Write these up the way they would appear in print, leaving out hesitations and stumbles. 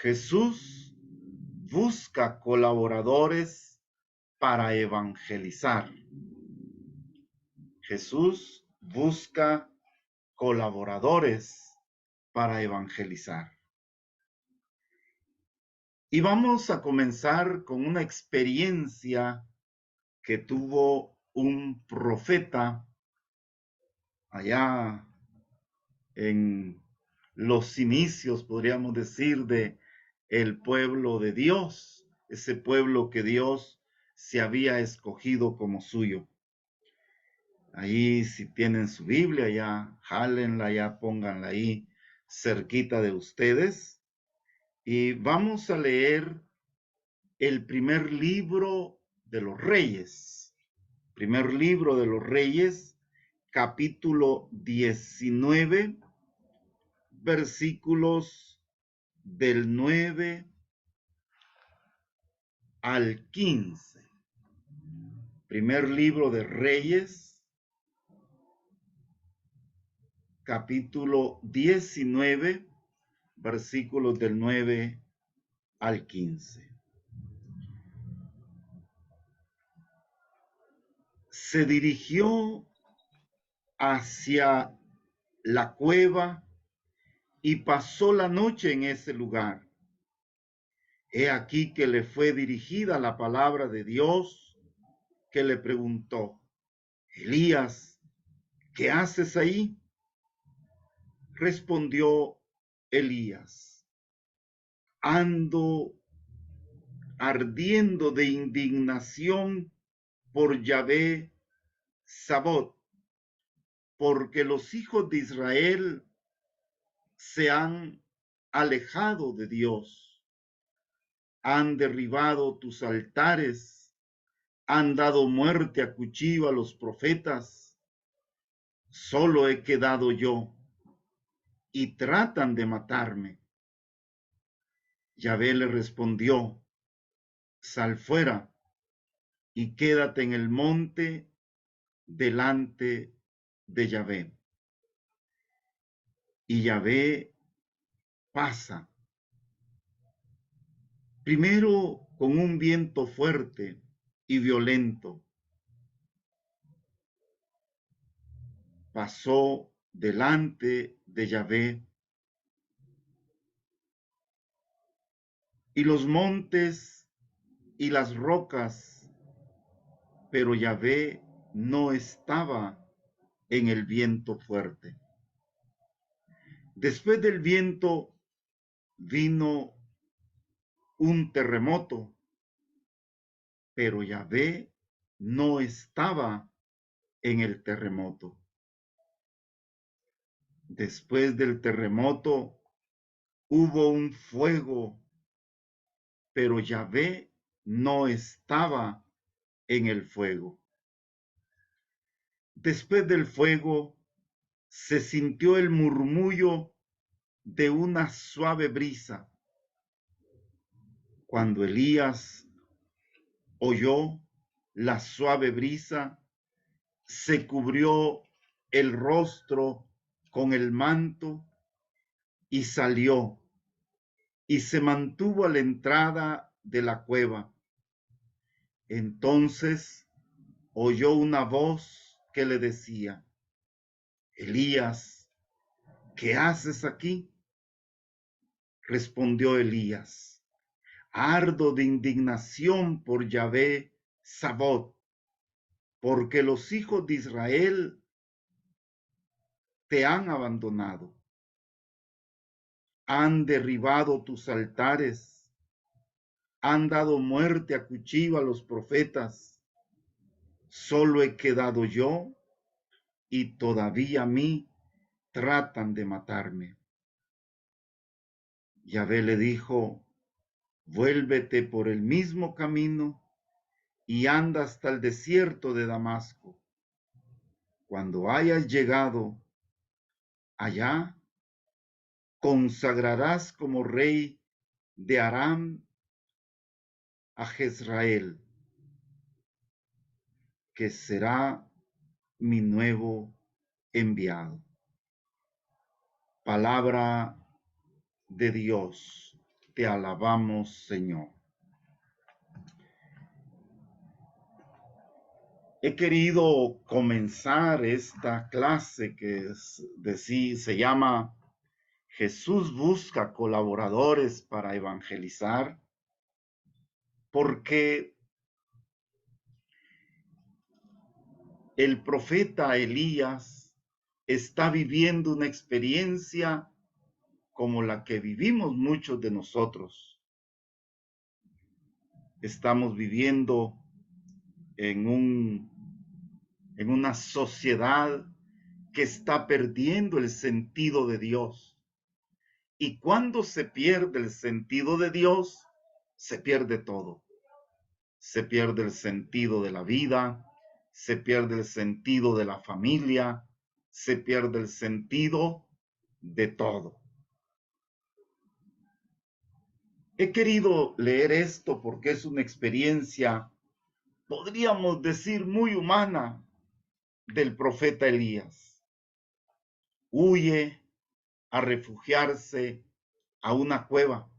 Jesús busca colaboradores para evangelizar. Jesús busca colaboradores para evangelizar. Y vamos a comenzar con una experiencia que tuvo un profeta allá en los inicios, podríamos decir, de el pueblo de Dios, ese pueblo que Dios se había escogido como suyo. Ahí, si tienen su Biblia, ya jálenla, ya pónganla ahí cerquita de ustedes. Y vamos a leer el primer libro de los Reyes. Primer libro de los Reyes, capítulo 19, versículos del 9 al 15. Primer libro de Reyes, capítulo 19, versículos del 9 al 15. Se dirigió hacia la cueva y pasó la noche en ese lugar. He aquí que le fue dirigida la palabra de Dios, que le preguntó: Elías, ¿qué haces ahí? Respondió Elías: ando ardiendo de indignación por Yahvé Sabot, porque los hijos de Israel se han alejado de Dios, han derribado tus altares, han dado muerte a cuchillo a los profetas. Solo he quedado yo y tratan de matarme. Yahvé le respondió: sal fuera y quédate en el monte delante de Yahvé. Y Yahvé pasa, primero con un viento fuerte y violento. Pasó delante de Yahvé, y los montes y las rocas, pero Yahvé no estaba en el viento fuerte. Después del viento vino un terremoto, pero Yahvé no estaba en el terremoto. Después del terremoto hubo un fuego, pero Yahvé no estaba en el fuego. Después del fuego se sintió el murmullo de una suave brisa. Cuando Elías oyó la suave brisa, se cubrió el rostro con el manto y salió, y se mantuvo a la entrada de la cueva. Entonces oyó una voz que le decía: Elías, ¿qué haces aquí? Respondió Elías: ardo de indignación por Yahvé Sabot, porque los hijos de Israel te han abandonado. Han derribado tus altares, han dado muerte a cuchillo a los profetas. Solo he quedado yo y todavía a mí tratan de matarme. Yahvé le dijo: vuélvete por el mismo camino y anda hasta el desierto de Damasco. Cuando hayas llegado allá, consagrarás como rey de Aram a Jezreel, que será mi nuevo enviado. Palabra de Dios. te alabamos, Señor. He querido comenzar esta clase que se llama Jesús busca colaboradores para evangelizar, porque el profeta Elías está viviendo una experiencia como la que vivimos muchos de nosotros. Estamos viviendo en una sociedad que está perdiendo el sentido de Dios. Y cuando se pierde el sentido de Dios, se pierde todo. Se pierde el sentido de la vida, se pierde el sentido de la familia, se pierde el sentido de todo. He querido leer esto porque es una experiencia, podríamos decir, muy humana del profeta Elías. Huye a refugiarse a una cueva.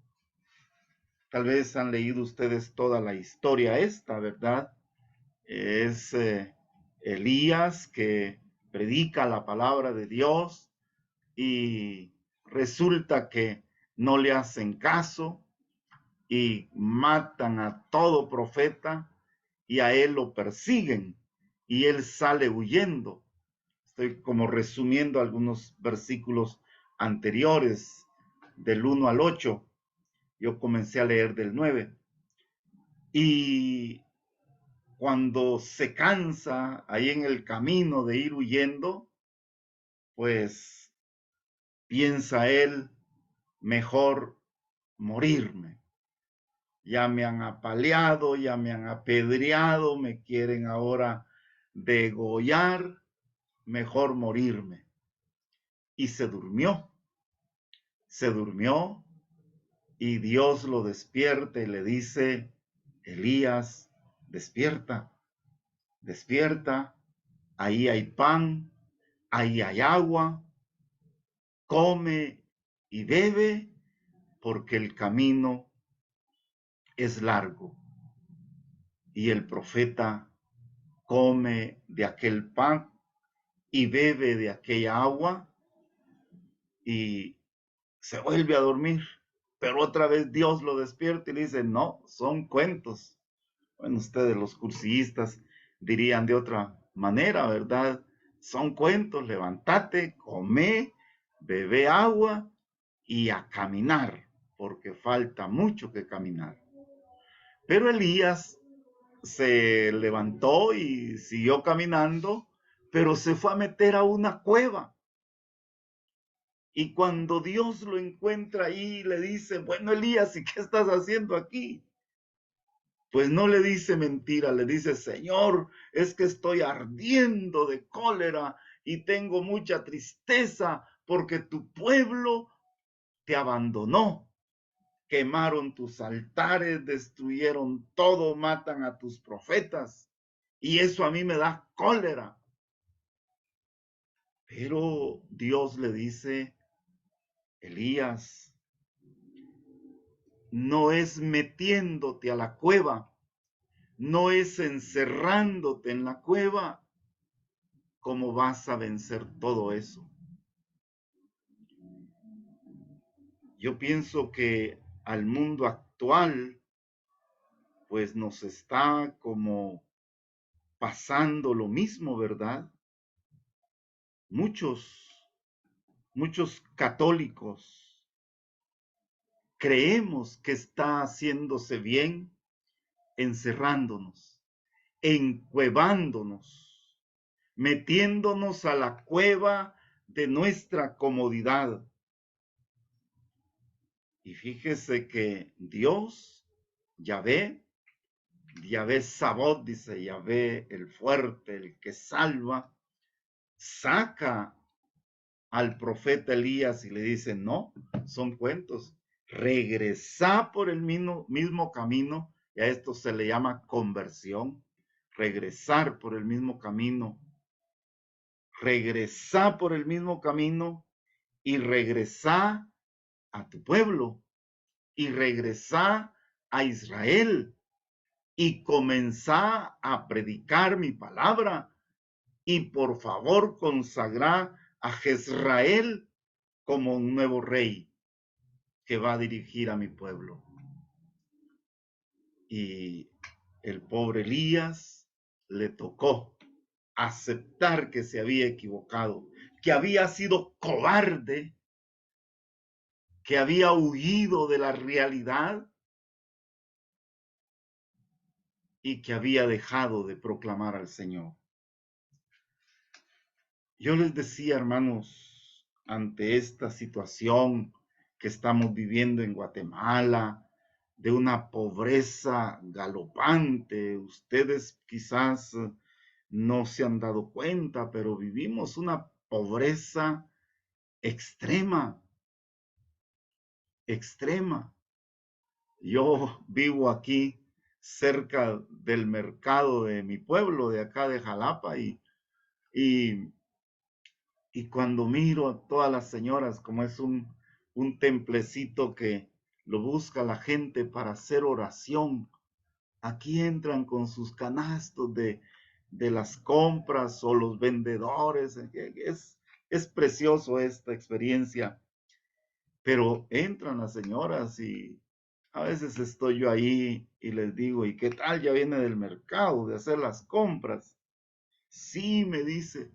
Tal vez han leído ustedes toda la historia esta, ¿verdad? Es Elías que predica la palabra de Dios y resulta que no le hacen caso y matan a todo profeta y a él lo persiguen y él sale huyendo. Estoy como resumiendo algunos versículos anteriores del 1 al 8. Yo comencé a leer del 9. Y cuando se cansa ahí en el camino de ir huyendo, pues piensa él, mejor morirme. Ya me han apaleado, ya me han apedreado, me quieren ahora degollar, mejor morirme. Y se durmió y Dios lo despierta y le dice, Elías, despierta, despierta, ahí hay pan, ahí hay agua, come y bebe, porque el camino es largo. Y el profeta come de aquel pan y bebe de aquella agua y se vuelve a dormir. Pero otra vez Dios lo despierta y le dice, no, son cuentos. Bueno, ustedes los cursistas dirían de otra manera, ¿verdad? Son cuentos, levántate, come, bebe agua y a caminar, porque falta mucho que caminar. Pero Elías se levantó y siguió caminando, pero se fue a meter a una cueva. Y cuando Dios lo encuentra ahí, le dice, bueno, Elías, ¿y qué estás haciendo aquí? Pues no le dice mentira, le dice, Señor, es que estoy ardiendo de cólera y tengo mucha tristeza porque tu pueblo te abandonó. Quemaron tus altares, destruyeron todo, matan a tus profetas. Y eso a mí me da cólera. Pero Dios le dice, Elías, no es metiéndote a la cueva, no es encerrándote en la cueva como vas a vencer todo eso. Yo pienso que al mundo actual, pues nos está como pasando lo mismo, ¿verdad? Muchos católicos creemos que está haciéndose bien encerrándonos, encuevándonos, metiéndonos a la cueva de nuestra comodidad. Y fíjese que Dios, Yahvé Sabot, dice Yahvé, el fuerte, el que salva, saca al profeta Elías y le dice, no, son cuentos, regresa por el mismo camino, y a esto se le llama conversión, regresar por el mismo camino, regresa por el mismo camino y regresa a tu pueblo, y regresá a Israel y comenzá a predicar mi palabra y por favor consagrá a Jezrael como un nuevo rey que va a dirigir a mi pueblo. Y el pobre Elías le tocó aceptar que se había equivocado, que había sido cobarde, que había huido de la realidad y que había dejado de proclamar al Señor. Yo les decía, hermanos, ante esta situación que estamos viviendo en Guatemala, de una pobreza galopante, ustedes quizás no se han dado cuenta, pero vivimos una pobreza extrema, extrema. Yo vivo aquí cerca del mercado de mi pueblo, de acá de Jalapa, y cuando miro a todas las señoras, como es un templecito que lo busca la gente para hacer oración, aquí entran con sus canastos de las compras o los vendedores. Es precioso esta experiencia, pero entran las señoras y a veces estoy yo ahí y les digo, ¿y qué tal? Ya viene del mercado, de hacer las compras. Sí, me dice,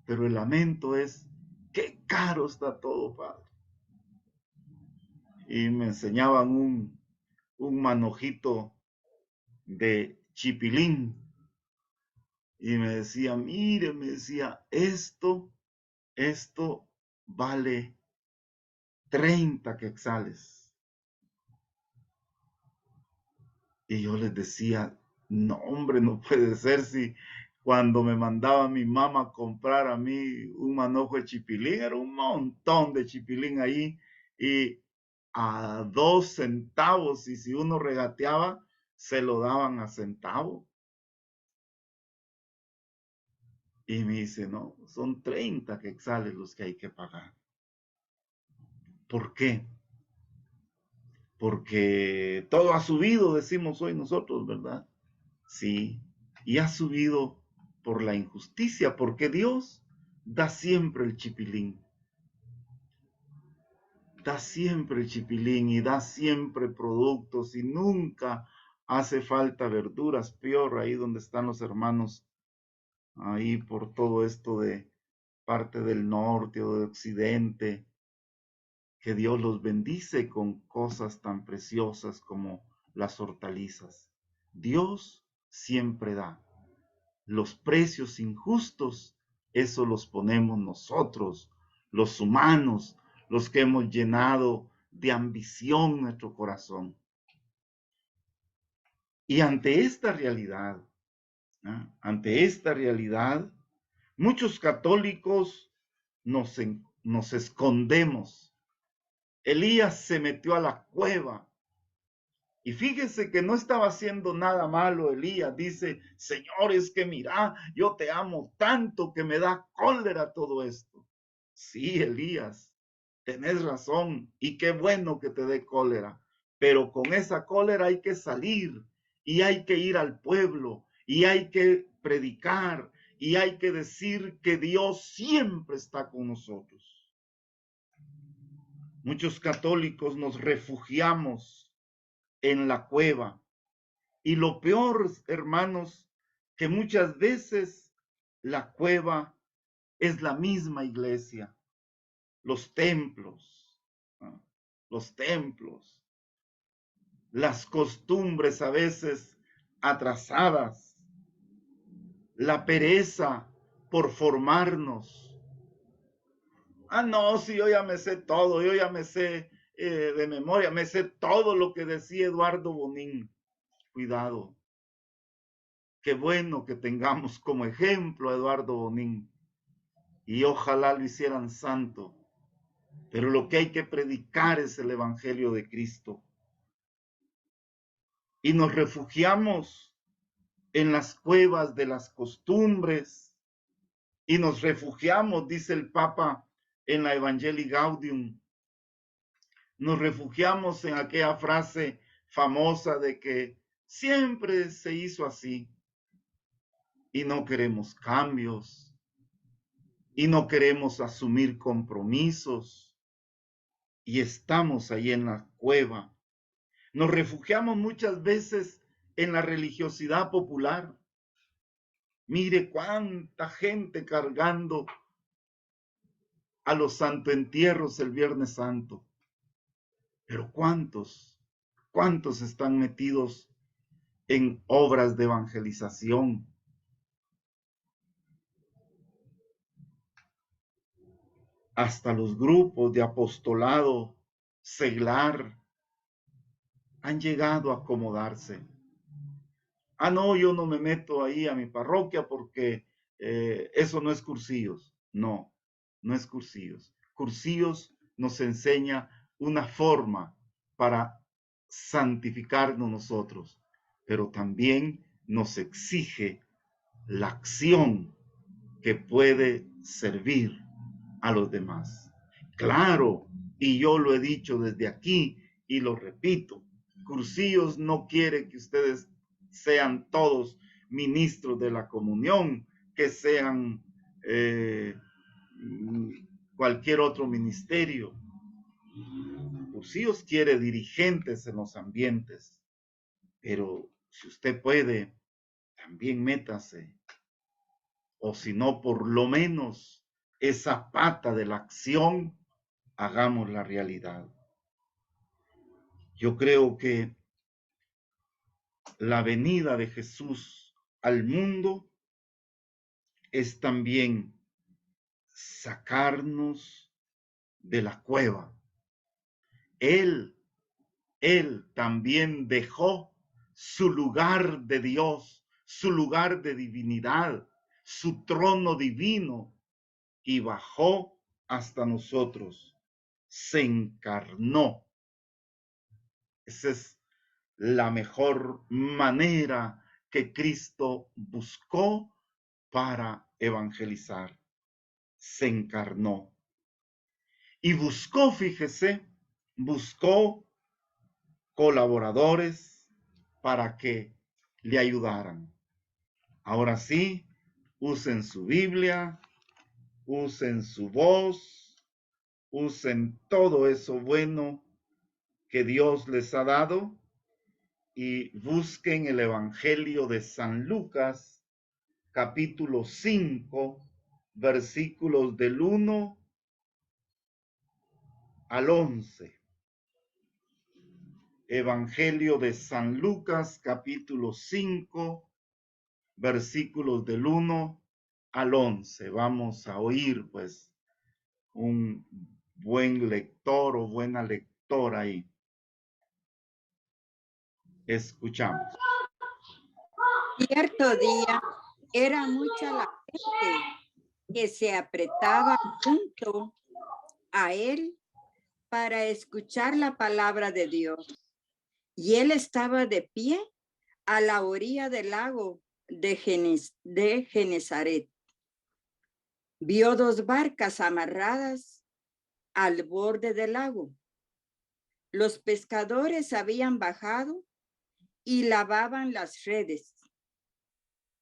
pero el lamento es, qué caro está todo, padre. Y me enseñaban un manojito de chipilín y me decía, mire, me decía, esto vale 30 quetzales. Y yo les decía, no, hombre, no puede ser si cuando me mandaba mi mamá a comprar a mí un manojo de chipilín, era un montón de chipilín ahí y a 2 centavos, y si uno regateaba, se lo daban a centavo. Y me dice, no, son 30 quetzales los que hay que pagar. ¿Por qué? Porque todo ha subido, decimos hoy nosotros, ¿verdad? Sí, y ha subido por la injusticia, porque Dios da siempre el chipilín, da siempre el chipilín y da siempre productos y nunca hace falta verduras, peor ahí donde están los hermanos, ahí por todo esto de parte del norte o del occidente, que Dios los bendice con cosas tan preciosas como las hortalizas. Dios siempre da. Los precios injustos, eso los ponemos nosotros, los humanos, los que hemos llenado de ambición nuestro corazón. Y ante esta realidad, ante esta realidad, muchos católicos nos escondemos. Elías se metió a la cueva. Y fíjese que no estaba haciendo nada malo Elías. Dice, Señor, es que mira, yo te amo tanto que me da cólera todo esto. Sí, Elías, tenés razón y qué bueno que te dé cólera. Pero con esa cólera hay que salir y hay que ir al pueblo y hay que predicar y hay que decir que Dios siempre está con nosotros. Muchos católicos nos refugiamos en la cueva. Y lo peor, hermanos, que muchas veces la cueva es la misma iglesia, los templos, ¿no? Los templos, las costumbres a veces atrasadas, la pereza por formarnos. Ah, no, si yo ya me sé todo, yo ya me sé de memoria, me sé todo lo que decía Eduardo Bonín. Cuidado. Qué bueno que tengamos como ejemplo a Eduardo Bonín y ojalá lo hicieran santo, pero lo que hay que predicar es el Evangelio de Cristo. Y nos refugiamos en las cuevas de las costumbres y nos refugiamos, dice el Papa en la Evangelii Gaudium, Nos refugiamos en aquella frase famosa de que siempre se hizo así y no queremos cambios y no queremos asumir compromisos y estamos ahí en la cueva. Nos refugiamos muchas veces en la religiosidad popular. Mire cuánta gente cargando a los santoentierros el Viernes Santo. Pero cuántos están metidos en obras de evangelización. Hasta los grupos de apostolado seglar han llegado a acomodarse. Ah, no, yo no me meto ahí a mi parroquia porque eso no es Cursillos. No, no es Cursillos. Cursillos nos enseña una forma para santificarnos nosotros, pero también nos exige la acción que puede servir a los demás. Claro, y yo lo he dicho desde aquí y lo repito, Cursillos no quiere que ustedes sean todos ministros de la comunión, que sean cualquier otro ministerio. Cursillos quiere dirigentes en los ambientes, pero si usted puede, también métase, o si no, por lo menos esa pata de la acción, hagamos la realidad. Yo creo que la venida de Jesús al mundo es también sacarnos de la cueva. Él también dejó su lugar de Dios, su lugar de divinidad, su trono divino, y bajó hasta nosotros, se encarnó. Esa es la mejor manera que Cristo buscó para evangelizar. Se encarnó. Y buscó, fíjese, buscó colaboradores para que le ayudaran. Ahora sí, usen su Biblia, usen su voz, usen todo eso bueno que Dios les ha dado y busquen el Evangelio de San Lucas, capítulo 5, versículos del 1 al 11. Evangelio de San Lucas, capítulo 5, versículos del 1 al 11. Vamos a oír, pues, un buen lector o buena lectora ahí. Escuchamos. Cierto día era mucha la gente que se apretaba junto a él para escuchar la palabra de Dios. Y él estaba de pie a la orilla del lago de Genesaret. Vio dos barcas amarradas al borde del lago. Los pescadores habían bajado y lavaban las redes.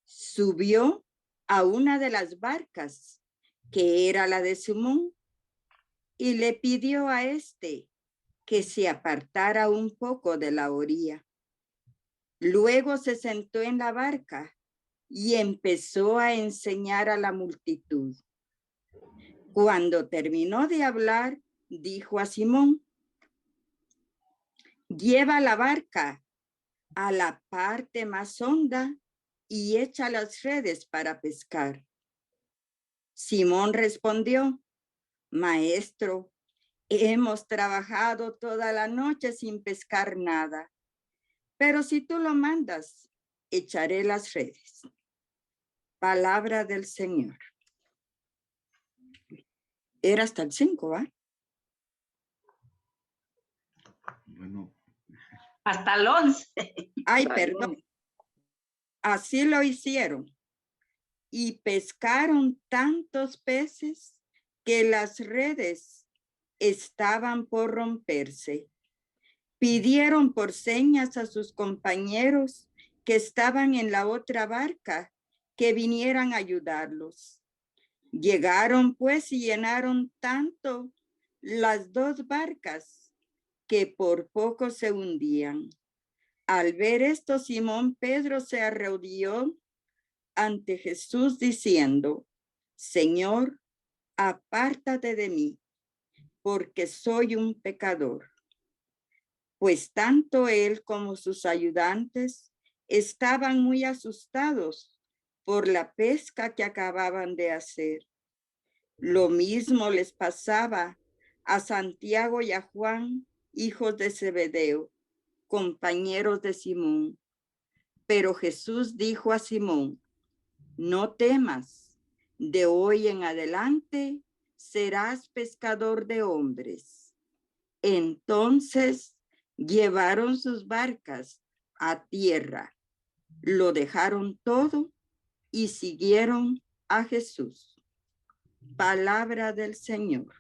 Subió a una de las barcas, que era la de Simón, y le pidió a éste que se apartara un poco de la orilla. Luego se sentó en la barca y empezó a enseñar a la multitud. Cuando terminó de hablar, dijo a Simón: lleva la barca a la parte más honda y echa las redes para pescar. Simón respondió: Maestro, hemos trabajado toda la noche sin pescar nada, pero si tú lo mandas, echaré las redes. Palabra del Señor. Era hasta el 5, ¿va? Bueno. Hasta el 11. Ay, perdón. Así lo hicieron. Y pescaron tantos peces que las redes estaban por romperse. Pidieron por señas a sus compañeros que estaban en la otra barca que vinieran a ayudarlos. Llegaron pues y llenaron tanto las dos barcas que por poco se hundían. Al ver esto, Simón Pedro se arrodilló ante Jesús diciendo: Señor, apártate de mí, porque soy un pecador. Pues tanto él como sus ayudantes estaban muy asustados por la pesca que acababan de hacer. Lo mismo les pasaba a Santiago y a Juan, hijos de Zebedeo, compañeros de Simón. Pero Jesús dijo a Simón: no temas, de hoy en adelante serás pescador de hombres. Entonces llevaron sus barcas a tierra, lo dejaron todo y siguieron a Jesús. Palabra del Señor.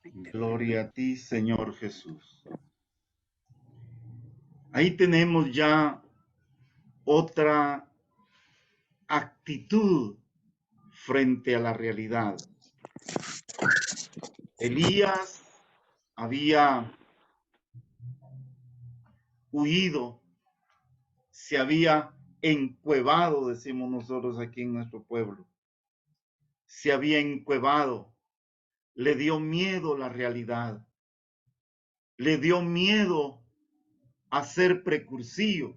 Gloria a ti, Señor Jesús. Ahí tenemos ya otra actitud frente a la realidad. Elías había huido, se había encuevado, decimos nosotros aquí en nuestro pueblo. Se había encuevado, le dio miedo la realidad, le dio miedo a ser precursor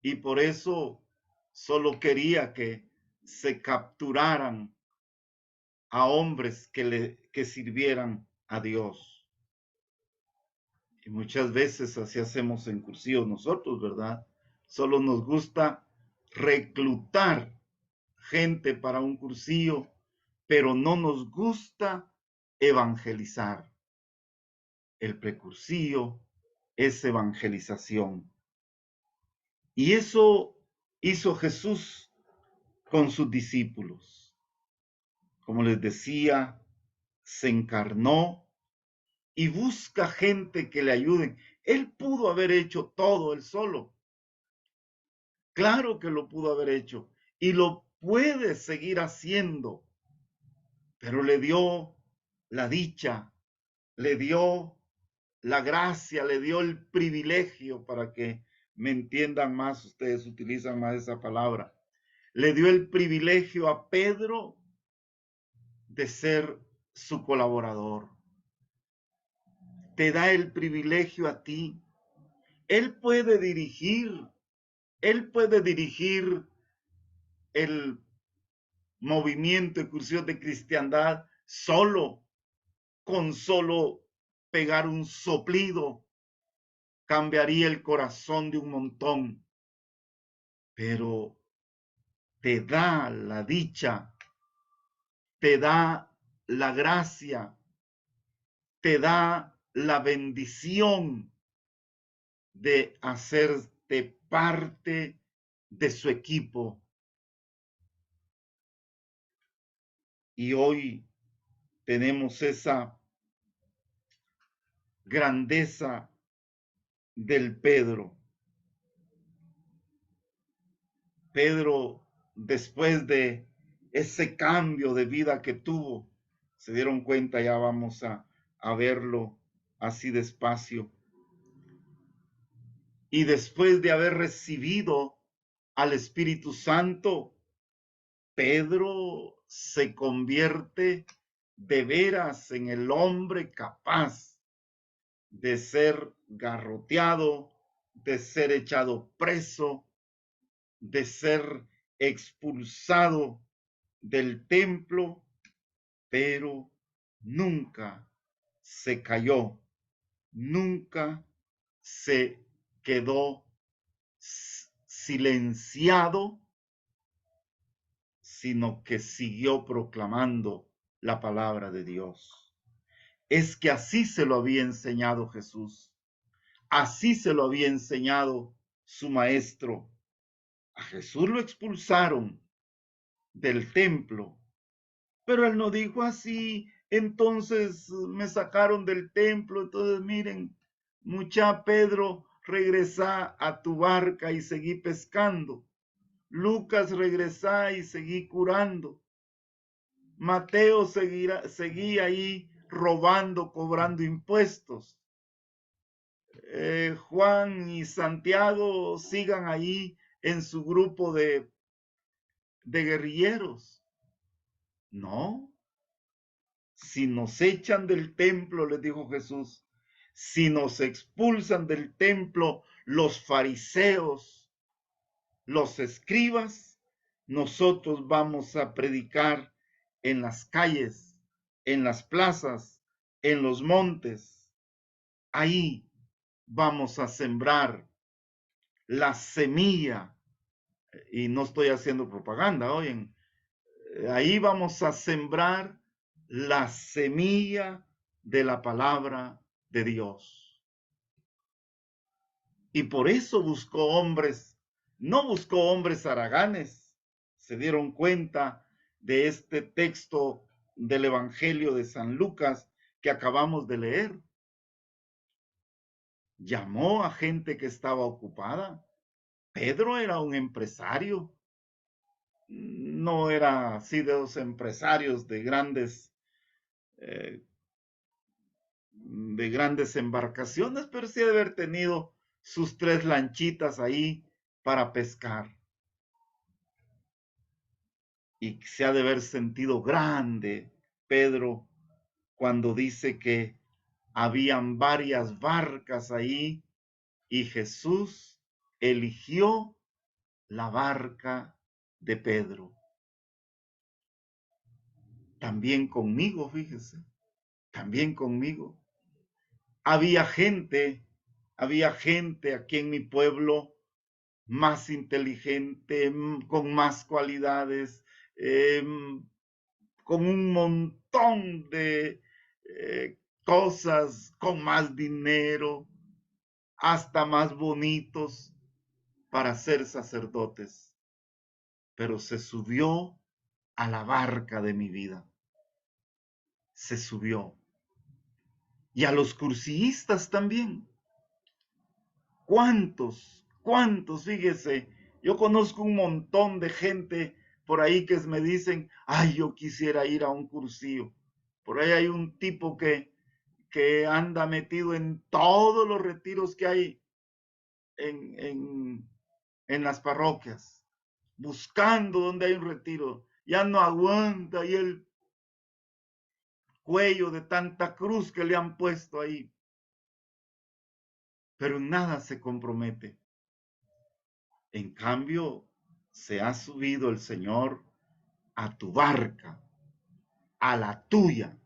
y por eso solo quería que se capturaran a hombres que sirvieran a Dios. Y muchas veces así hacemos en Cursillo nosotros, ¿verdad? Solo nos gusta reclutar gente para un cursillo, pero no nos gusta evangelizar. El precursillo es evangelización. Y eso hizo Jesús con sus discípulos. Como les decía, se encarnó y busca gente que le ayuden. Él pudo haber hecho todo él solo. Claro que lo pudo haber hecho y lo puede seguir haciendo, pero le dio la dicha, le dio la gracia, le dio el privilegio, para que me entiendan más, ustedes utilizan más esa palabra, le dio el privilegio a Pedro de ser su colaborador. Te da el privilegio a ti. Él puede dirigir el movimiento de Cursillos de Cristiandad con solo pegar un soplido, cambiaría el corazón de un montón. Pero te da la dicha, te da la gracia, te da la bendición de hacerte parte de su equipo. Y hoy tenemos esa grandeza del Pedro. Pedro, después de ese cambio de vida que tuvo, se dieron cuenta, ya vamos a verlo así despacio. Y después de haber recibido al Espíritu Santo, Pedro se convierte de veras en el hombre capaz de ser garroteado, de ser echado preso, de ser expulsado del templo, pero nunca se cayó, nunca se quedó silenciado, sino que siguió proclamando la palabra de Dios. Es que así se lo había enseñado Jesús, así se lo había enseñado su maestro. A Jesús lo expulsaron del templo, pero él no dijo así, entonces me sacaron del templo, entonces miren, mucha Pedro, regresa a tu barca y seguí pescando. Lucas, regresa y seguí curando. Mateo seguía ahí robando, cobrando impuestos. Juan y Santiago sigan ahí en su grupo de guerrilleros. No, si nos echan del templo, les dijo Jesús, si nos expulsan del templo los fariseos, los escribas, nosotros vamos a predicar en las calles, en las plazas, en los montes. Ahí vamos a sembrar la semilla. Y no estoy haciendo propaganda, oyen. Ahí vamos a sembrar la semilla de la palabra de Dios. Y por eso buscó hombres, no buscó hombres haraganes. Se dieron cuenta de este texto del Evangelio de San Lucas que acabamos de leer. Llamó a gente que estaba ocupada. Pedro era un empresario. No era así de los empresarios de grandes embarcaciones, pero sí de haber tenido sus 3 lanchitas ahí para pescar. Y se ha de haber sentido grande Pedro cuando dice que habían varias barcas ahí y Jesús eligió la barca de Pedro. También conmigo, fíjese, también conmigo. Había gente aquí en mi pueblo más inteligente, con más cualidades, con un montón de cosas, con más dinero, hasta más bonitos para ser sacerdotes. Pero se subió a la barca de mi vida. Se subió. Y a los cursillistas también. ¿Cuántos? Fíjese, yo conozco un montón de gente por ahí que me dicen, ay, yo quisiera ir a un cursillo. Por ahí hay un tipo que anda metido en todos los retiros que hay en las parroquias, buscando donde hay un retiro. Ya no aguanta y el cuello de tanta cruz que le han puesto ahí. Pero en nada se compromete. En cambio, se ha subido el Señor a tu barca, a la tuya,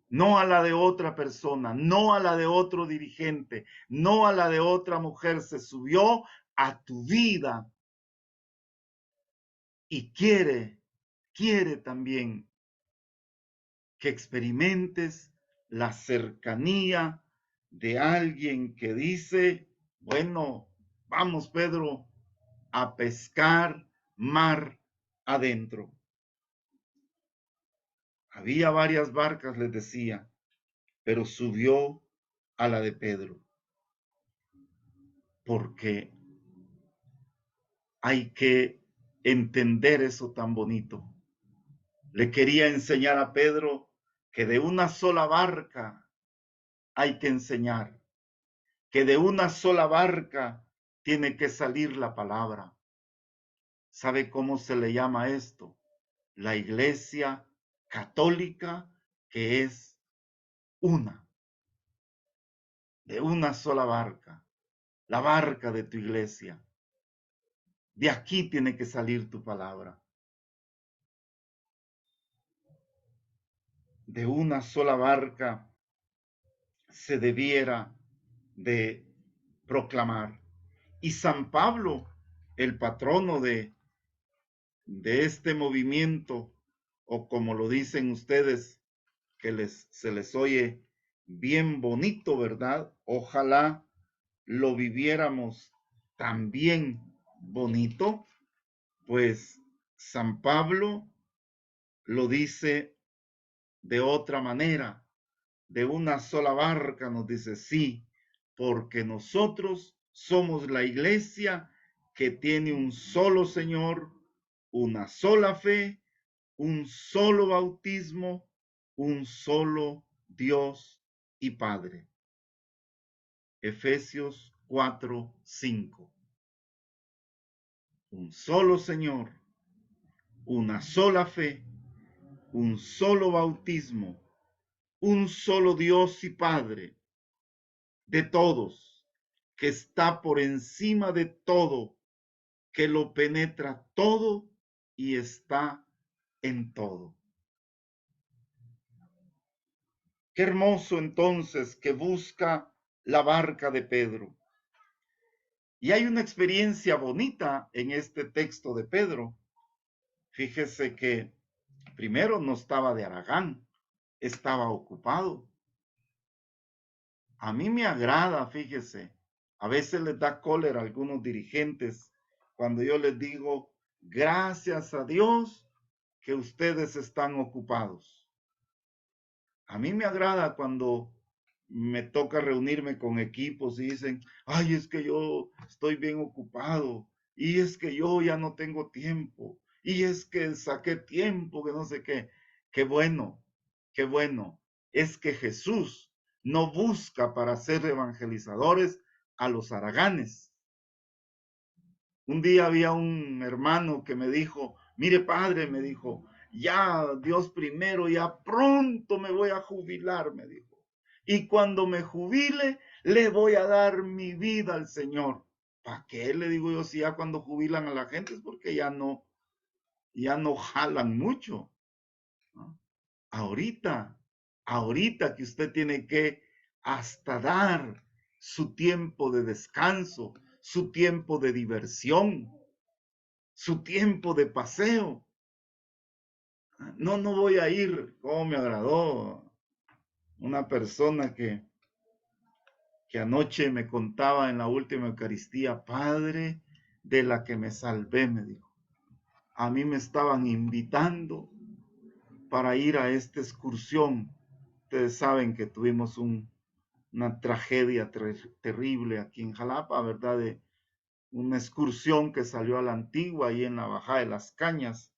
no a la de otra persona, no a la de otro dirigente, no a la de otra mujer, se subió a tu vida y quiere también que experimentes la cercanía de alguien que dice, bueno, vamos Pedro, a pescar mar adentro. Había varias barcas, les decía, pero subió a la de Pedro, porque hay que entender eso tan bonito. Le quería enseñar a Pedro que de una sola barca hay que enseñar, que de una sola barca tiene que salir la palabra. ¿Sabe cómo se le llama esto? La iglesia católica, que es una, de una sola barca, la barca de tu iglesia. De aquí tiene que salir tu palabra. De una sola barca se debiera de proclamar. Y San Pablo, el patrono de este movimiento, o como lo dicen ustedes, que se les oye bien bonito, ¿verdad? Ojalá lo viviéramos también bonito, pues San Pablo lo dice de otra manera, de una sola barca, nos dice sí, porque nosotros somos la iglesia que tiene un solo Señor, una sola fe, un solo bautismo, un solo Dios y Padre. Efesios 4:5. Un solo Señor, una sola fe, un solo bautismo, un solo Dios y Padre de todos, que está por encima de todo, que lo penetra todo y está en todo. Qué hermoso entonces que busca la barca de Pedro. Y hay una experiencia bonita en este texto de Pedro. Fíjese que primero no estaba de Aragán, estaba ocupado. A mí me agrada, fíjese, a veces les da cólera a algunos dirigentes cuando yo les digo, gracias a Dios que ustedes están ocupados. A mí me agrada cuando me toca reunirme con equipos y dicen, ay, es que yo estoy bien ocupado, y es que yo ya no tengo tiempo, y es que saqué tiempo, que no sé qué. Qué bueno, qué bueno. Es que Jesús no busca para ser evangelizadores a los haraganes. Un día había un hermano que me dijo, mire padre, me dijo, ya Dios primero, ya pronto me voy a jubilar, me dijo. Y cuando me jubile, le voy a dar mi vida al Señor. ¿Para qué? Le digo yo, si ya cuando jubilan a la gente es porque ya no jalan mucho, ¿no? Ahorita que usted tiene que hasta dar su tiempo de descanso, su tiempo de diversión, su tiempo de paseo. No voy a ir, como me agradó una persona que anoche me contaba en la última Eucaristía, Padre, de la que me salvé, me dijo. A mí me estaban invitando para ir a esta excursión. Ustedes saben que tuvimos una tragedia terrible aquí en Jalapa, ¿verdad? De una excursión que salió a la Antigua y en la Bajada de las Cañas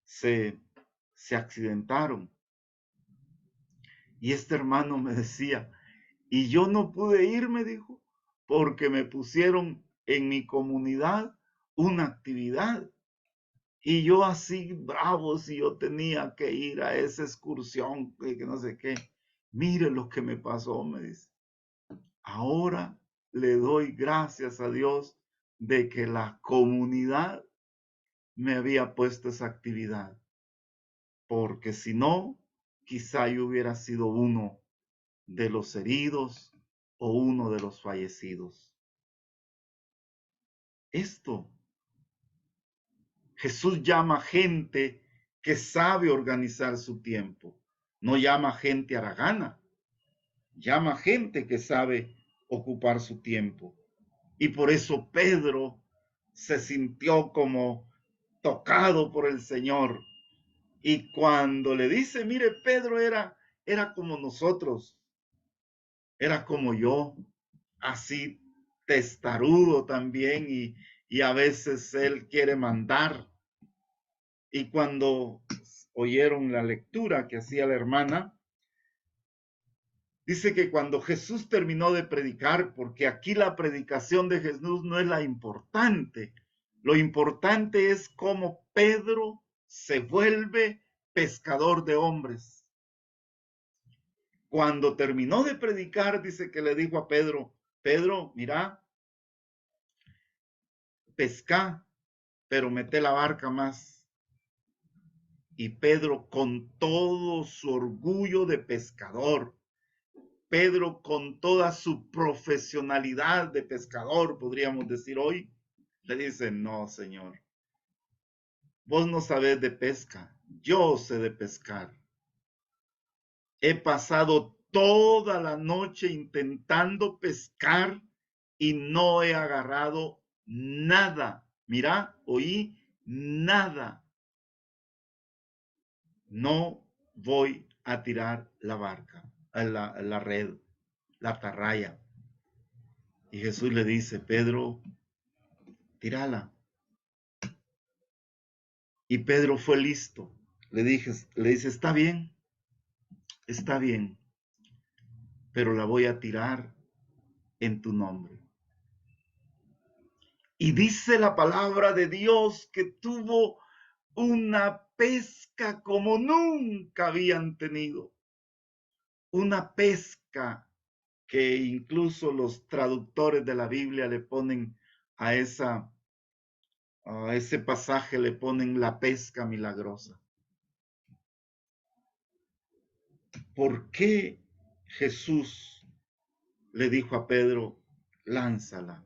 se accidentaron. Y este hermano me decía, y yo no pude ir, me dijo, porque me pusieron en mi comunidad una actividad. Y yo así bravo si yo tenía que ir a esa excursión, que no sé qué. Mire lo que me pasó, me dice. Ahora le doy gracias a Dios de que la comunidad me había puesto esa actividad. Porque si no, quizá yo hubiera sido uno de los heridos o uno de los fallecidos. Esto, Jesús llama gente que sabe organizar su tiempo. No llama gente haragana, llama gente que sabe ocupar su tiempo. Y por eso Pedro se sintió como tocado por el Señor. Y cuando le dice, mire, Pedro era como nosotros, era como yo, así testarudo también y a veces él quiere mandar. Y cuando oyeron la lectura que hacía la hermana, dice que cuando Jesús terminó de predicar, porque aquí la predicación de Jesús no es la importante, lo importante es cómo Pedro se vuelve pescador de hombres. Cuando terminó de predicar, dice que le dijo a Pedro, Pedro, mira, pesca, pero mete la barca más. Y Pedro, con todo su orgullo de pescador, Pedro, con toda su profesionalidad de pescador, podríamos decir hoy, le dice, no, Señor, vos no sabés de pesca, yo sé de pescar. He pasado toda la noche intentando pescar y no he agarrado nada. Mira, oí nada. No voy a tirar la barca, la red, la atarraya. Y Jesús le dice, Pedro, tírala. Y Pedro fue listo. Le dice, está bien, pero la voy a tirar en tu nombre. Y dice la palabra de Dios que tuvo una pesca como nunca habían tenido. Una pesca que incluso los traductores de la Biblia le ponen a ese pasaje, le ponen la pesca milagrosa. ¿Por qué Jesús le dijo a Pedro, lánzala?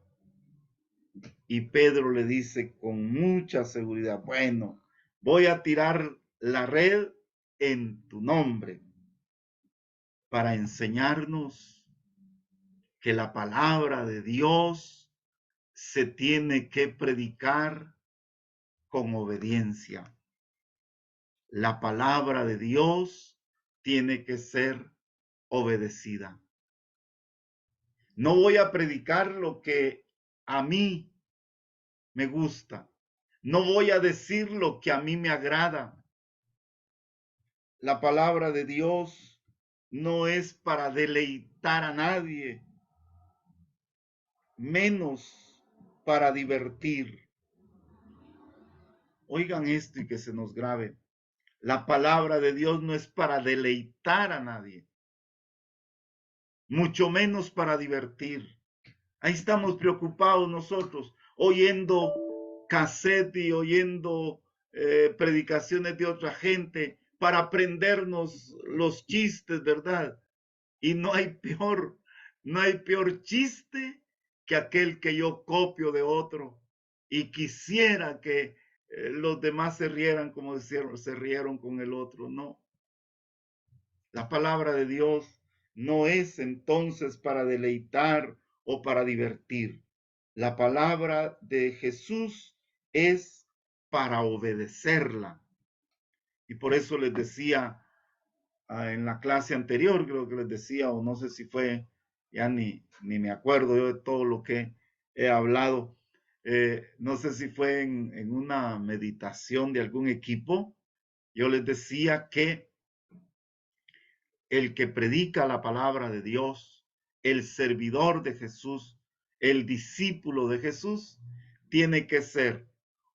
Y Pedro le dice con mucha seguridad, bueno, voy a tirar la red en tu nombre para enseñarnos que la palabra de Dios se tiene que predicar con obediencia. La palabra de Dios tiene que ser obedecida. No voy a predicar lo que a mí me gusta. No voy a decir lo que a mí me agrada. La palabra de Dios no es para deleitar a nadie, menos para divertir. Oigan esto y que se nos grabe. La palabra de Dios no es para deleitar a nadie, mucho menos para divertir. Ahí estamos preocupados nosotros, oyendo cassette y oyendo predicaciones de otra gente para aprendernos los chistes, ¿verdad? Y no hay peor chiste que aquel que yo copio de otro y quisiera que los demás se rieran como se rieron con el otro. No. La palabra de Dios no es entonces para deleitar o para divertir. La palabra de Jesús es para obedecerla. Y por eso les decía en la clase anterior, creo que les decía, o no sé si fue, ya ni me acuerdo yo de todo lo que he hablado. No sé si fue en una meditación de algún equipo. Yo les decía que el que predica la palabra de Dios, el servidor de Jesús, el discípulo de Jesús, tiene que ser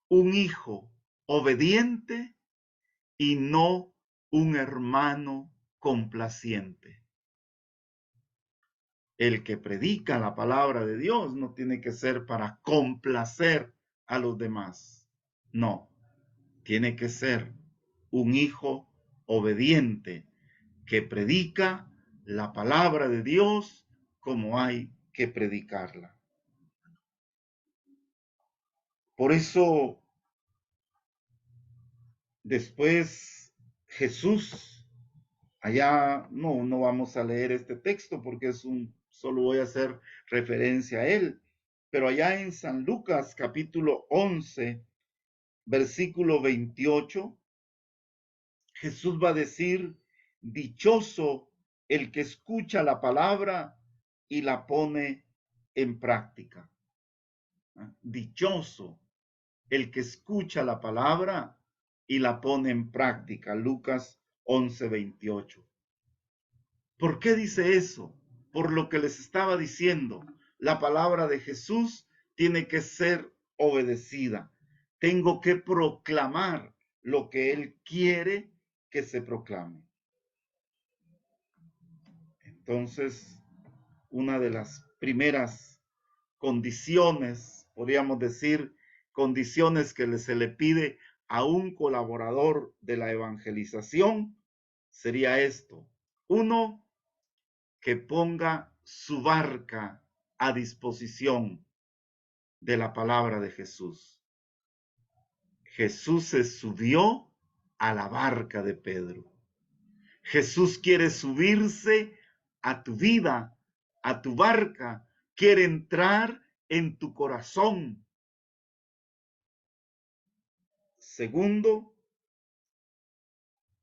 un hijo obediente y no un hermano complaciente. El que predica la palabra de Dios no tiene que ser para complacer a los demás. No, tiene que ser un hijo obediente que predica la palabra de Dios como hay que predicarla. Por eso, después Jesús, allá no vamos a leer este texto porque solo voy a hacer referencia a él, pero allá en San Lucas capítulo 11, versículo 28, Jesús va a decir, dichoso el que escucha la palabra y la pone en práctica. Dichoso el que escucha la palabra y la pone en práctica. Lucas 11:28. ¿Por qué dice eso? Por lo que les estaba diciendo. La palabra de Jesús tiene que ser obedecida. Tengo que proclamar lo que Él quiere que se proclame. Entonces, una de las primeras condiciones, podríamos decir, condiciones que se le pide a un colaborador de la evangelización, sería esto. Uno, que ponga su barca a disposición de la palabra de Jesús. Jesús se subió a la barca de Pedro. Jesús quiere subirse a tu vida, a tu barca, quiere entrar en tu corazón. Segundo,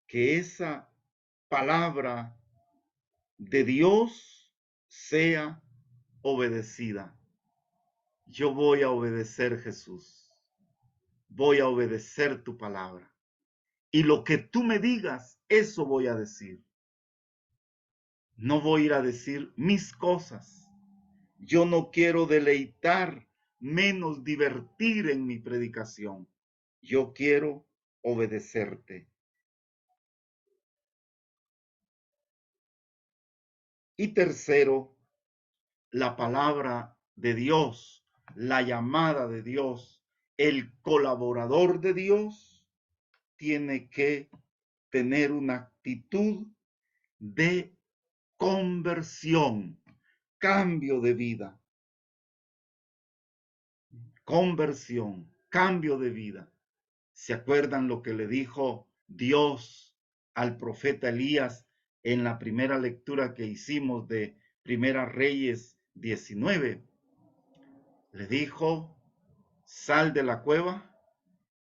que esa palabra de Dios sea obedecida. Yo voy a obedecer, Jesús. Voy a obedecer tu palabra. Y lo que tú me digas, eso voy a decir. No voy a ir a decir mis cosas. Yo no quiero deleitar, menos divertir en mi predicación. Yo quiero obedecerte. Y tercero, la palabra de Dios, la llamada de Dios, el colaborador de Dios, tiene que tener una actitud de conversión, cambio de vida. Conversión, cambio de vida. ¿Se acuerdan lo que le dijo Dios al profeta Elías en la primera lectura que hicimos de Primera Reyes 19? Le dijo, sal de la cueva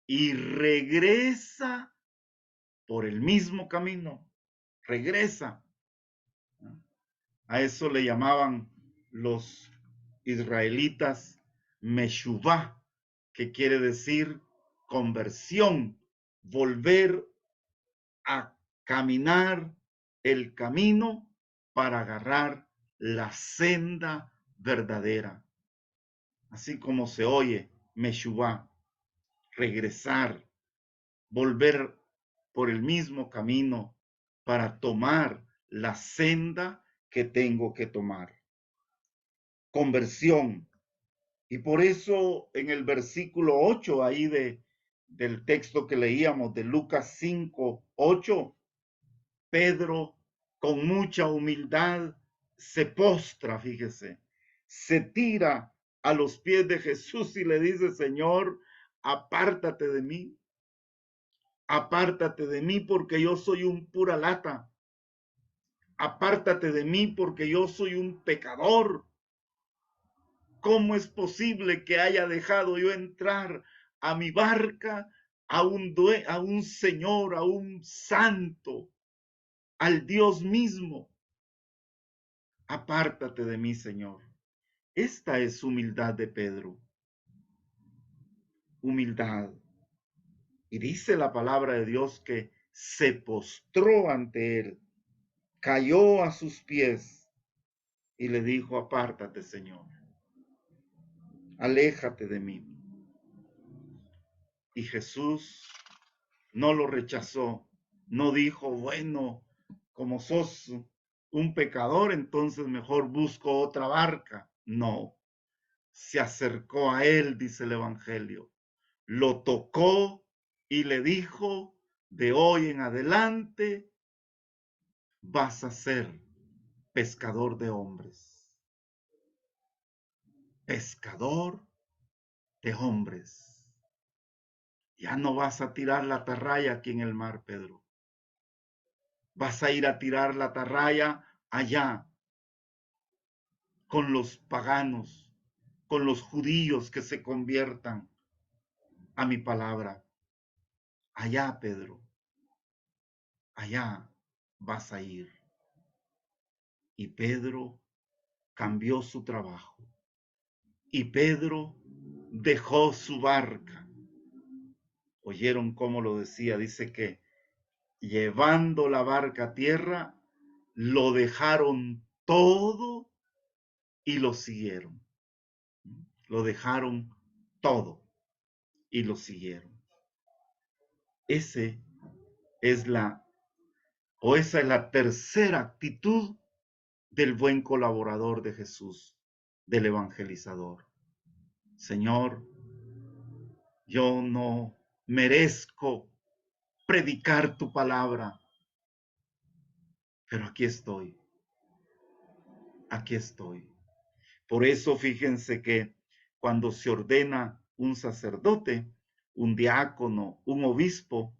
y regresa por el mismo camino. Regresa. A eso le llamaban los israelitas Meshuvá, que quiere decir conversión, volver a caminar el camino para agarrar la senda verdadera. Así como se oye, Meshuvá, regresar, volver por el mismo camino para tomar la senda que tengo que tomar. Conversión. Y por eso en el versículo 8 ahí del texto que leíamos de Lucas 5:8, Pedro con mucha humildad se postra, fíjese, se tira a los pies de Jesús y le dice, Señor, apártate de mí porque yo soy un pura lata, apártate de mí porque yo soy un pecador. ¿Cómo es posible que haya dejado yo entrar a mi barca a un Señor, a un santo, al Dios mismo? Apártate de mí, Señor. Esta es humildad de Pedro. Humildad. Y dice la palabra de Dios que se postró ante él, cayó a sus pies y le dijo, apártate, Señor. Aléjate de mí. Y Jesús no lo rechazó, no dijo, bueno, como sos un pecador, entonces mejor busco otra barca. No, se acercó a él, dice el Evangelio, lo tocó y le dijo, de hoy en adelante vas a ser pescador de hombres. Pescador de hombres. Ya no vas a tirar la atarraya aquí en el mar, Pedro. Vas a ir a tirar la atarraya allá con los paganos, con los judíos que se conviertan a mi palabra. Allá, Pedro, allá vas a ir. Y Pedro cambió su trabajo. Y Pedro dejó su barca. ¿Oyeron cómo lo decía? Dice que llevando la barca a tierra, lo dejaron todo y lo siguieron. Lo dejaron todo y lo siguieron. Esa es la tercera actitud del buen colaborador de Jesús, del evangelizador. Señor, yo no merezco predicar tu palabra, pero aquí estoy. Aquí estoy. Por eso fíjense que cuando se ordena un sacerdote, un diácono, un obispo,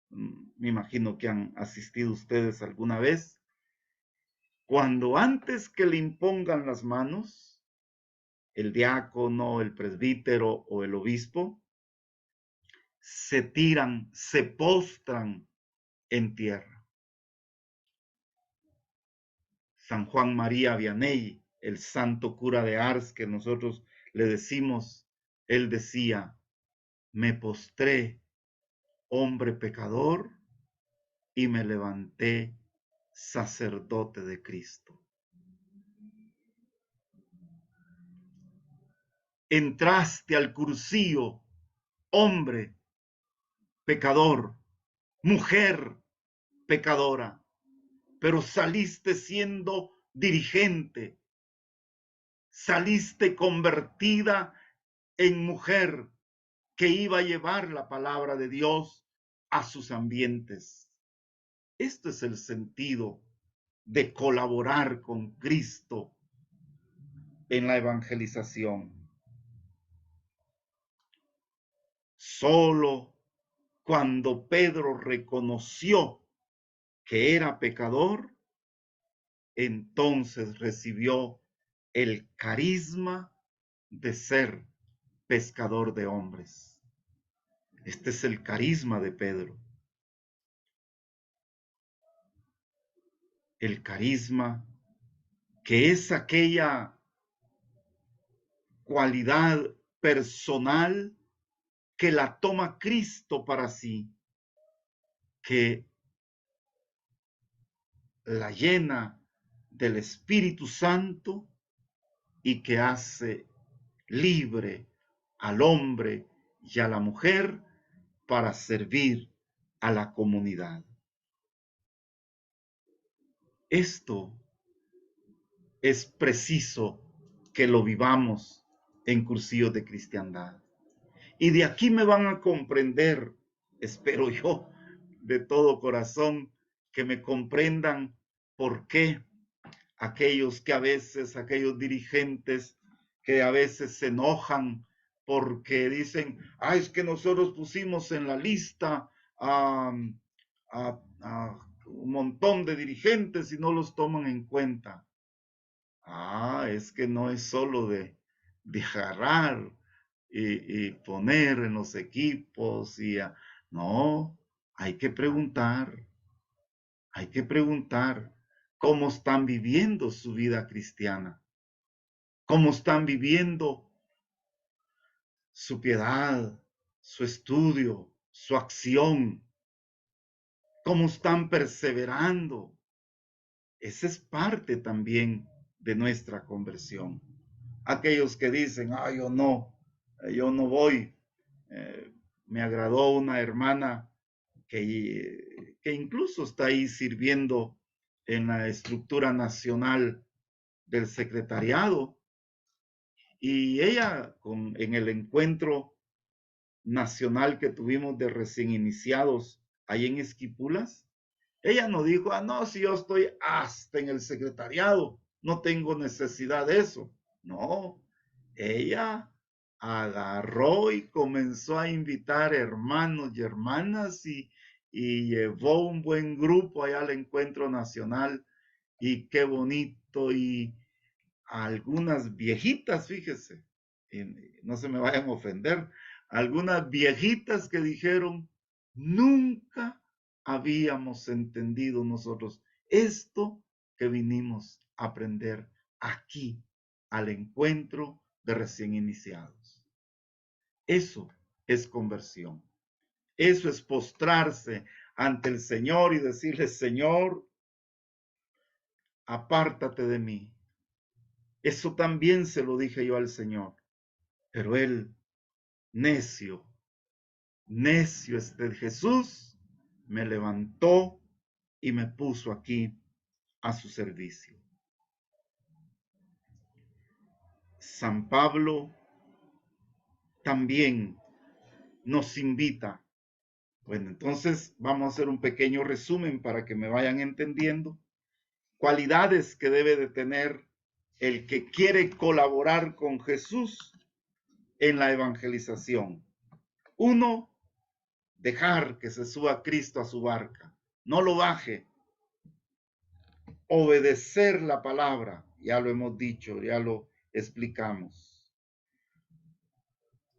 me imagino que han asistido ustedes alguna vez, cuando antes que le impongan las manos, el diácono, el presbítero o el obispo, se tiran, se postran en tierra. San Juan María Vianney, el santo cura de Ars que nosotros le decimos, él decía: me postré, hombre pecador, y me levanté, sacerdote de Cristo. Entraste al cursillo, hombre pecador, mujer pecadora, pero saliste siendo dirigente, saliste convertida en mujer que iba a llevar la palabra de Dios a sus ambientes. Esto es el sentido de colaborar con Cristo en la evangelización. Solo cuando Pedro reconoció que era pecador, entonces recibió el carisma de ser pescador de hombres. Este es el carisma de Pedro. El carisma que es aquella cualidad personal que la toma Cristo para sí, que la llena del Espíritu Santo y que hace libre al hombre y a la mujer para servir a la comunidad. Esto es preciso que lo vivamos en Cursillos de Cristiandad. Y de aquí me van a comprender, espero yo, de todo corazón, que me comprendan por qué aquellos dirigentes que a veces se enojan porque dicen: es que nosotros pusimos en la lista a un montón de dirigentes y no los toman en cuenta. Es que no es solo de agarrar y poner en los equipos no, hay que preguntar cómo están viviendo su vida cristiana, cómo están viviendo su piedad, su estudio, su acción, cómo están perseverando. Esa es parte también de nuestra conversión. Aquellos que dicen: yo no voy. Me agradó una hermana que incluso está ahí sirviendo en la estructura nacional del secretariado, y ella en el encuentro nacional que tuvimos de recién iniciados ahí en Esquipulas, ella no dijo: no, si yo estoy hasta en el secretariado, no tengo necesidad de eso. No, ella agarró y comenzó a invitar hermanos y hermanas y llevó un buen grupo allá al encuentro nacional, y qué bonito. Y algunas viejitas, fíjese, no se me vayan a ofender, algunas viejitas que dijeron: nunca habíamos entendido nosotros esto que vinimos a aprender aquí al encuentro de recién iniciados. Eso es conversión. Eso es postrarse ante el Señor y decirle: Señor, apártate de mí. Eso también se lo dije yo al Señor, pero Él, necio Jesús, me levantó y me puso aquí a su servicio. San Pablo también nos invita. Bueno, entonces vamos a hacer un pequeño resumen para que me vayan entendiendo. Cualidades que debe de tener el que quiere colaborar con Jesús en la evangelización. 1, dejar que se suba Cristo a su barca. No lo baje. Obedecer la palabra. Ya lo hemos dicho, ya lo explicamos.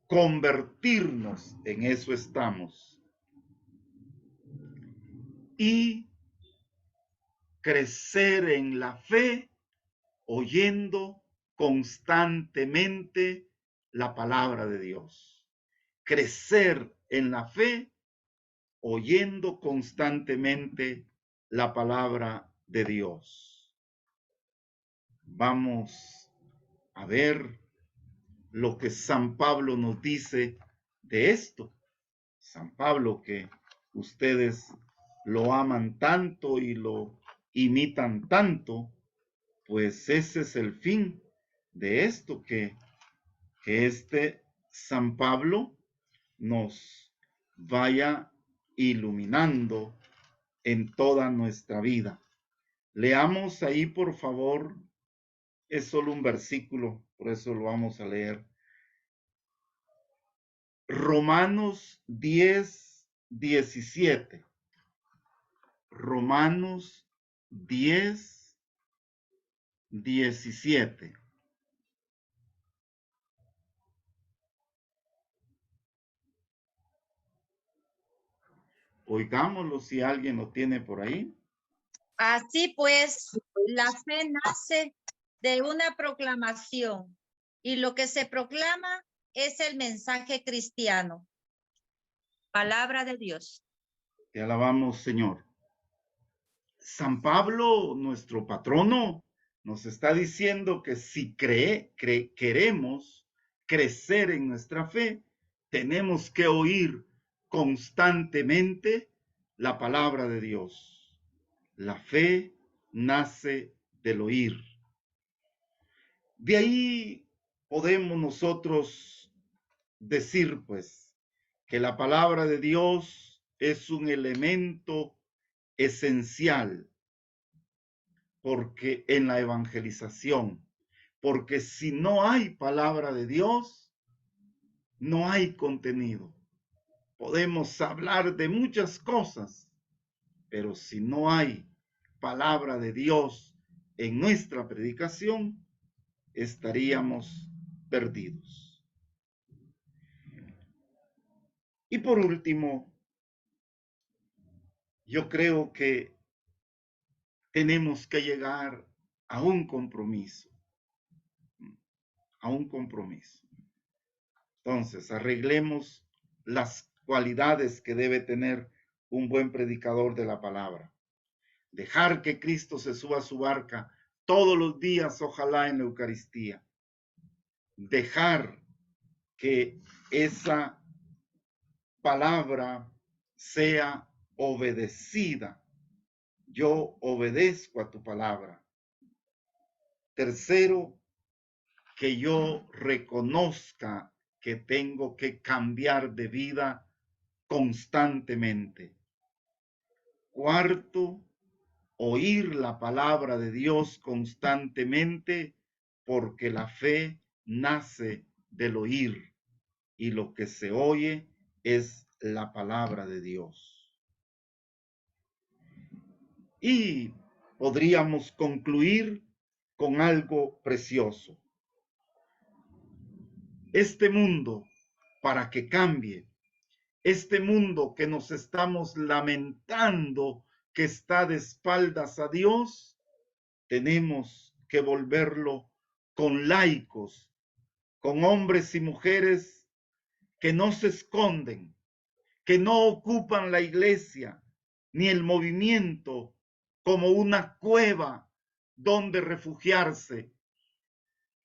Convertirnos, en eso estamos. Y crecer en la fe oyendo constantemente la palabra de Dios. Crecer en la fe oyendo constantemente la palabra de Dios. Vamos a ver lo que San Pablo nos dice de esto. San Pablo, que ustedes lo aman tanto y lo imitan tanto, pues ese es el fin de esto, que este San Pablo nos vaya iluminando en toda nuestra vida. Leamos ahí, por favor, es solo un versículo, por eso lo vamos a leer. Romanos 10:17. Romanos 10:17. Oigámoslo si alguien lo tiene por ahí. Así pues, la fe nace de una proclamación y lo que se proclama es el mensaje cristiano. Palabra de Dios. Te alabamos, Señor. San Pablo, nuestro patrono, nos está diciendo que si queremos crecer en nuestra fe, tenemos que oír constantemente la palabra de Dios. La fe nace del oír. De ahí podemos nosotros decir, pues, que la palabra de Dios es un elemento esencial porque en la evangelización, porque si no hay palabra de Dios, no hay contenido. Podemos hablar de muchas cosas, pero si no hay palabra de Dios en nuestra predicación, estaríamos perdidos. Y por último, yo creo que tenemos que llegar a un compromiso, Entonces, arreglemos las cualidades que debe tener un buen predicador de la palabra. Dejar que Cristo se suba a su barca todos los días, ojalá en la Eucaristía. Dejar que esa palabra sea obedecida. Yo obedezco a tu palabra. Tercero, que yo reconozca que tengo que cambiar de vida constantemente. Cuarto, oír la palabra de Dios constantemente, porque la fe nace del oír y lo que se oye es la palabra de Dios. Y podríamos concluir con algo precioso. Este mundo, para que cambie, este mundo que nos estamos lamentando que está de espaldas a Dios, tenemos que volverlo con laicos, con hombres y mujeres que no se esconden, que no ocupan la iglesia ni el movimiento como una cueva donde refugiarse,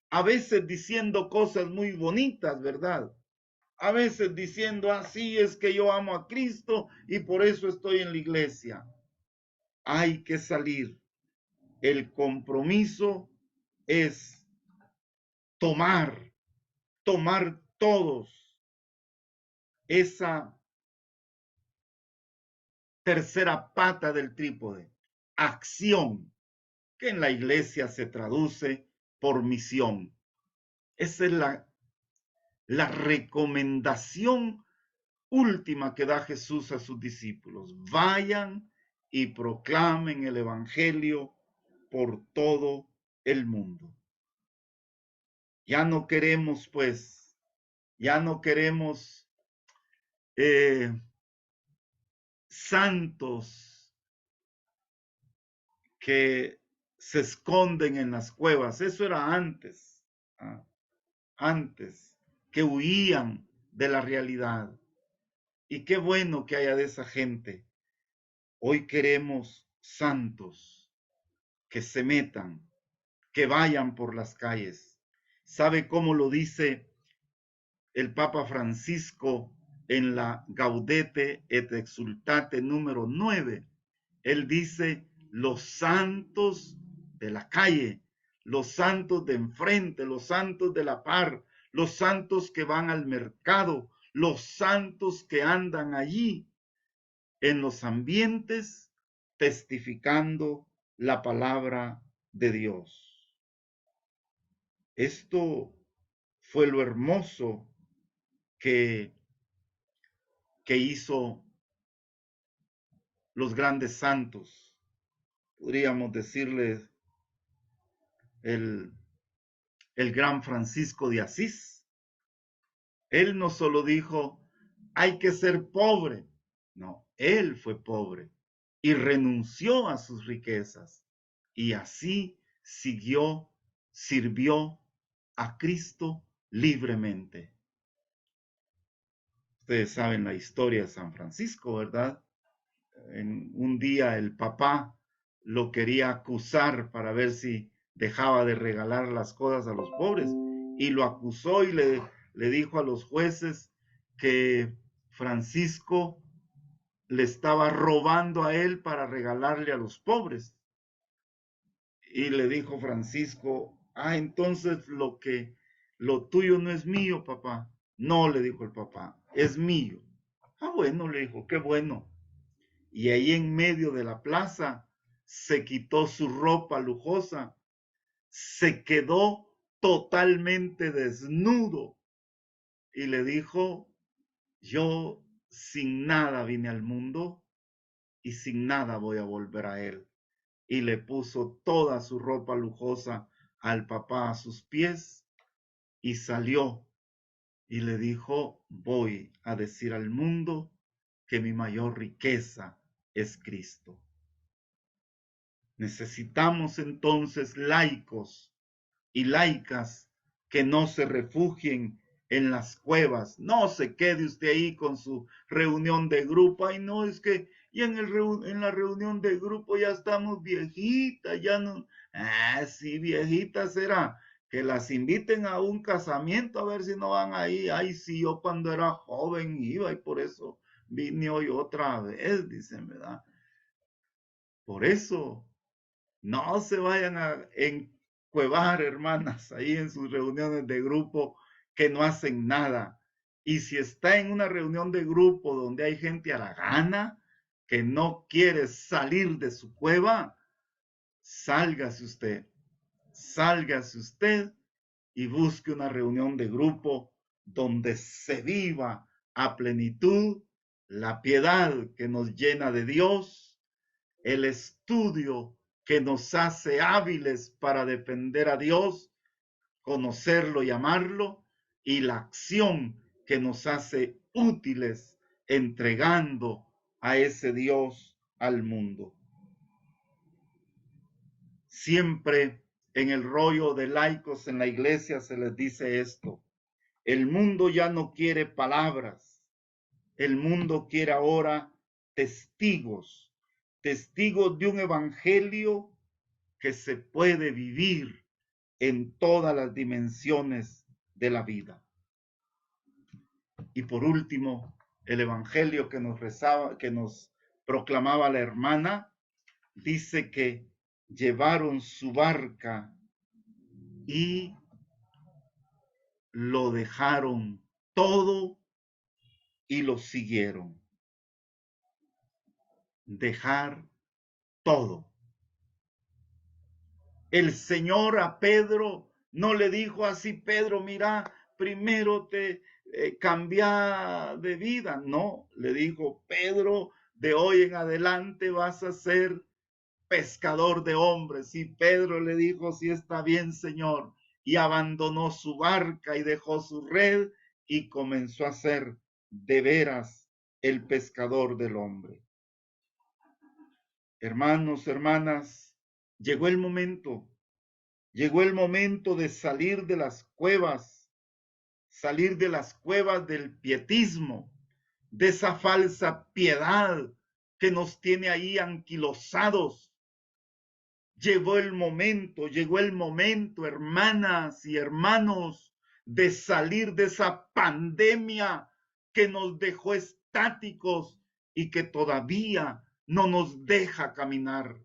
a veces diciendo cosas muy bonitas, ¿verdad? A veces diciendo, así es que yo amo a Cristo y por eso estoy en la iglesia. Hay que salir. El compromiso es tomar todos esa tercera pata del trípode, acción, que en la iglesia se traduce por misión. Esa es la recomendación última que da Jesús a sus discípulos. Vayan y proclamen el evangelio por todo el mundo. Ya no queremos, pues, santos que se esconden en las cuevas. Eso era antes, antes, que huían de la realidad. Y qué bueno que haya de esa gente. Hoy queremos santos que se metan, que vayan por las calles. ¿Sabe cómo lo dice el Papa Francisco en la Gaudete et Exsultate número 9? Él dice, los santos de la calle, los santos de enfrente, los santos de la par, los santos que van al mercado, los santos que andan allí en los ambientes testificando la palabra de Dios. Esto fue lo hermoso que hizo los grandes santos. Podríamos decirles el gran Francisco de Asís. Él no solo dijo, hay que ser pobre. No, él fue pobre y renunció a sus riquezas. Y así sirvió a Cristo libremente. Ustedes saben la historia de San Francisco, ¿verdad? En un día el papá lo quería acusar para ver si dejaba de regalar las cosas a los pobres, y lo acusó y le dijo a los jueces que Francisco le estaba robando a él para regalarle a los pobres. Y le dijo Francisco, entonces lo tuyo no es mío, papá. No, le dijo el papá, es mío. Bueno, le dijo, qué bueno. Y ahí en medio de la plaza se quitó su ropa lujosa, se quedó totalmente desnudo y le dijo, yo sin nada vine al mundo y sin nada voy a volver a él. Y le puso toda su ropa lujosa al papá a sus pies y salió y le dijo, voy a decir al mundo que mi mayor riqueza es Cristo. Necesitamos entonces laicos y laicas que no se refugien en las cuevas. No se quede usted ahí con su reunión de grupo. Ay, no, es que ya en la reunión de grupo ya estamos viejitas, ya no. Sí, viejitas será. Que las inviten a un casamiento a ver si no van ahí. Ay, sí, yo cuando era joven iba y por eso vine hoy otra vez, dicen, ¿verdad? Por eso no se vayan a encuevar, hermanas, ahí en sus reuniones de grupo que no hacen nada. Y si está en una reunión de grupo donde hay gente a la gana, que no quiere salir de su cueva, sálgase usted y busque una reunión de grupo donde se viva a plenitud la piedad que nos llena de Dios, el estudio que nos hace hábiles para defender a Dios, conocerlo y amarlo, y la acción que nos hace útiles entregando a ese Dios al mundo. Siempre en el rollo de laicos en la iglesia se les dice esto: el mundo ya no quiere palabras, el mundo quiere ahora testigos de un evangelio que se puede vivir en todas las dimensiones de la vida. Y por último, el evangelio que nos proclamaba la hermana, dice que llevaron su barca y lo dejaron todo y lo siguieron. Dejar todo. El Señor a Pedro no le dijo así: Pedro, mira, primero te cambia de vida. No, le dijo: Pedro, de hoy en adelante vas a ser pescador de hombres. Y Pedro le dijo: sí, está bien, Señor. Y abandonó su barca y dejó su red y comenzó a ser de veras el pescador del hombre. Hermanos, hermanas, Llegó el momento de salir de las cuevas, del pietismo, de esa falsa piedad que nos tiene ahí anquilosados. Llegó el momento, hermanas y hermanos, de salir de esa pandemia que nos dejó estáticos y que todavía no nos deja caminar.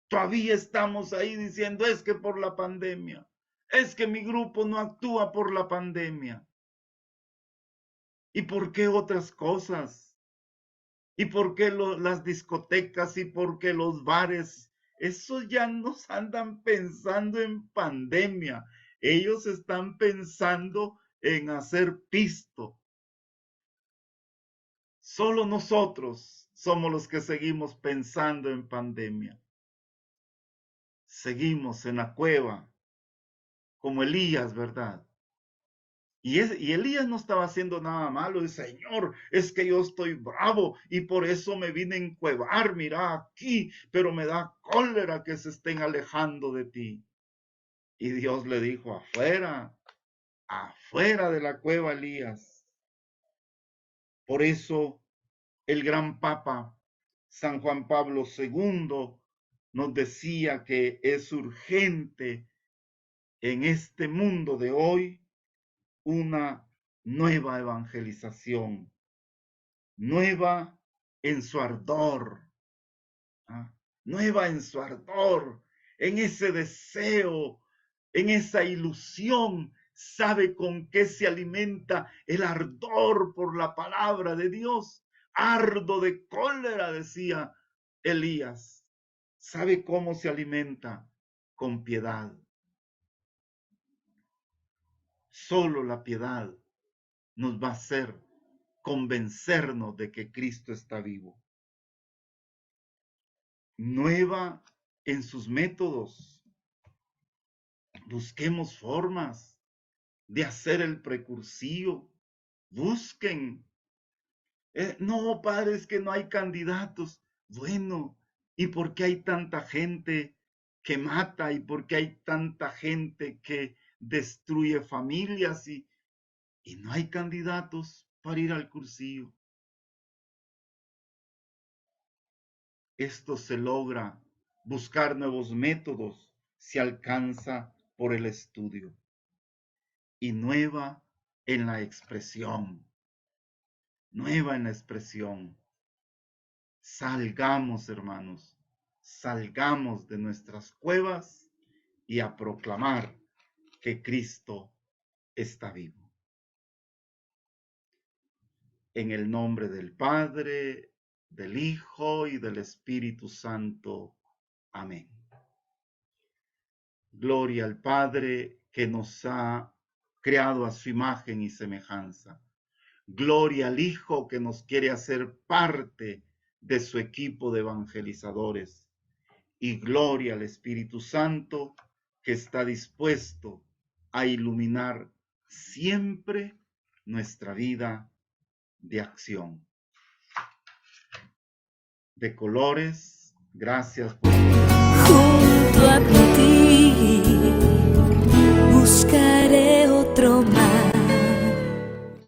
Todavía estamos ahí diciendo, es que por la pandemia, es que mi grupo no actúa por la pandemia. ¿Y por qué otras cosas? ¿Y por qué las discotecas y por qué los bares? Esos ya nos andan pensando en pandemia. Ellos están pensando en hacer pisto. Solo nosotros somos los que seguimos pensando en pandemia. Seguimos en la cueva, como Elías, ¿verdad? Y Elías no estaba haciendo nada malo. Dice, Señor, es que yo estoy bravo y por eso me vine a encuevar, mira aquí, pero me da cólera que se estén alejando de ti. Y Dios le dijo, afuera de la cueva, Elías. Por eso el gran Papa San Juan Pablo II nos decía que es urgente en este mundo de hoy una nueva evangelización, nueva en su ardor, nueva en su ardor, en ese deseo, en esa ilusión. ¿Sabe con qué se alimenta el ardor por la palabra de Dios? Ardo de cólera, decía Elías. ¿Sabe cómo se alimenta? Con piedad. Solo la piedad nos va a hacer convencernos de que Cristo está vivo. Nueva en sus métodos. Busquemos formas de hacer el precursillo. Busquen. No, padre, es que no hay candidatos. Bueno, ¿y por qué hay tanta gente que mata? ¿Y por qué hay tanta gente que destruye familias? Y no hay candidatos para ir al cursillo. Esto se logra, buscar nuevos métodos, se alcanza por el estudio. Y nueva en la expresión. Nueva en la expresión. Salgamos, hermanos, salgamos de nuestras cuevas y a proclamar que Cristo está vivo. En el nombre del Padre, del Hijo y del Espíritu Santo. Amén. Gloria al Padre que nos ha creado a su imagen y semejanza. Gloria al Hijo que nos quiere hacer parte de su equipo de evangelizadores. Y gloria al Espíritu Santo que está dispuesto a iluminar siempre nuestra vida de acción. De colores, gracias por junto a ti buscaré otro mar.